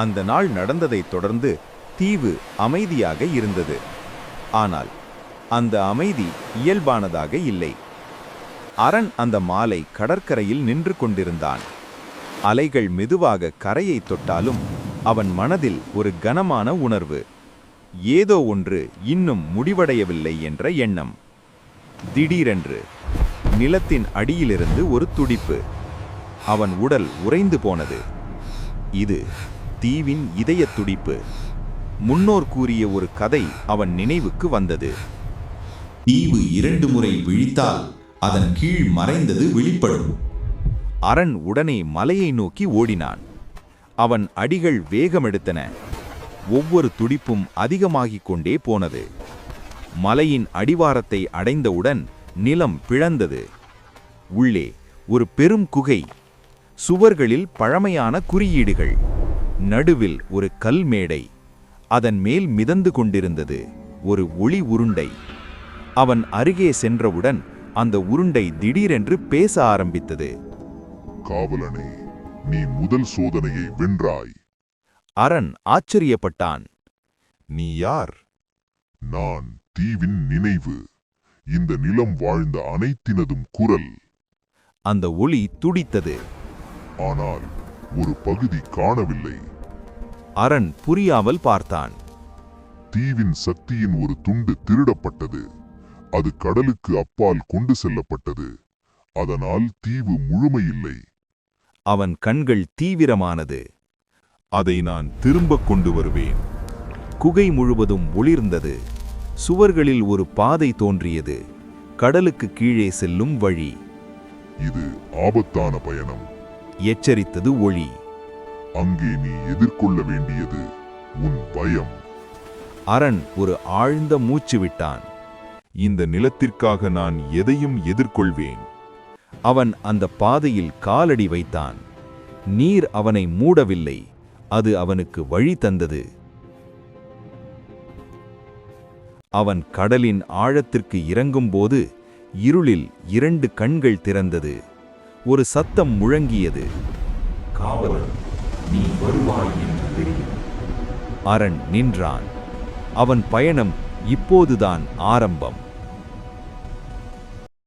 அந்த நாள் நடந்ததைத் தொடர்ந்து தீவு அமைதியாக இருந்தது. ஆனால் அந்த அமைதி இயல்பானதாக இல்லை. அரண் அந்த மாலை கடற்கரையில் நின்று கொண்டிருந்தான். அலைகள் மெதுவாக கரையை தொட்டாலும் அவன் மனதில் ஒரு கனமான உணர்வு, ஏதோ ஒன்று இன்னும் முடிவடையவில்லை என்ற எண்ணம். திடீரென்று நிலத்தின் அடியிலிருந்து ஒரு துடிப்பு. அவன் உடல் உறைந்து போனது. இது தீவின் இதயத் துடிப்பு. முன்னோர் கூறிய ஒரு கதை அவன் நினைவுக்கு வந்தது. தீவு 2 முறை விழித்தால் அதன் கீழ் மறைந்தது வெளிப்படும். அரண் உடனே மலையை நோக்கி ஓடினான். அவன் அடிகள் வேகமெடுத்தன. ஒவ்வொரு துடிப்பும் அதிகமாகிக் கொண்டே போனது. மலையின் அடிவாரத்தை அடைந்தவுடன் நிலம் பிளந்தது. உள்ளே ஒரு பெரும் குகை. சுவர்களில் பழமையான குறியீடுகள். நடுவில் ஒரு கல் மேடை. அதன் மேல் மிதந்து கொண்டிருந்தது ஒரு ஒளி உருண்டை. அவன் அருகே சென்றவுடன் அந்த உருண்டை திடீரென்று பேச ஆரம்பித்தது. காவலனே, நீ முதல் சோதனையை வென்றாய். அரண் ஆச்சரியப்பட்டான். நீ யார்? நான் தீவின் நினைவு, இந்த நிலம் வாழ்ந்த அனைத்தினதும் குரல். அந்த ஒளி துடித்தது. ஆனால் ஒரு பகுதி காணவில்லை. அரண் புரியாமல் பார்த்தான். தீவின் சக்தியின் ஒரு துண்டு திருடப்பட்டது. அது கடலுக்கு அப்பால் கொண்டு செல்லப்பட்டது. அதனால் தீவு முழுமையில்லை. அவன் கண்கள் தீவிரமானது. அதை நான் திரும்ப கொண்டு வருவேன். குகை முழுவதும் ஒளிர்ந்தது. சுவர்களில் ஒரு பாதை தோன்றியது. கடலுக்கு கீழே செல்லும் வழி. இது ஆபத்தான பயணம், எச்சரித்தது ஒளி. அங்கே நீ எதிர்கொள்ள வேண்டியது உன் பயம். அரண் ஒரு ஆழ்ந்த மூச்சு விட்டான். இந்த நிலத்திற்காக நான் எதையும் எதிர்கொள்வேன். அவன் அந்த பாதையில் காலடி வைத்தான். நீர் அவனை மூடவில்லை, அது அவனுக்கு வழி தந்தது. அவன் கடலின் ஆழத்திற்கு இறங்கும்போது இருளில் 2 கண்கள் திறந்தது. ஒரு சத்தம் முழங்கியது. காவலன், நீ வருவாய் என்று தெரியும். அரண் நின்றான். அவன் பயணம் இப்போதுதான் ஆரம்பம்.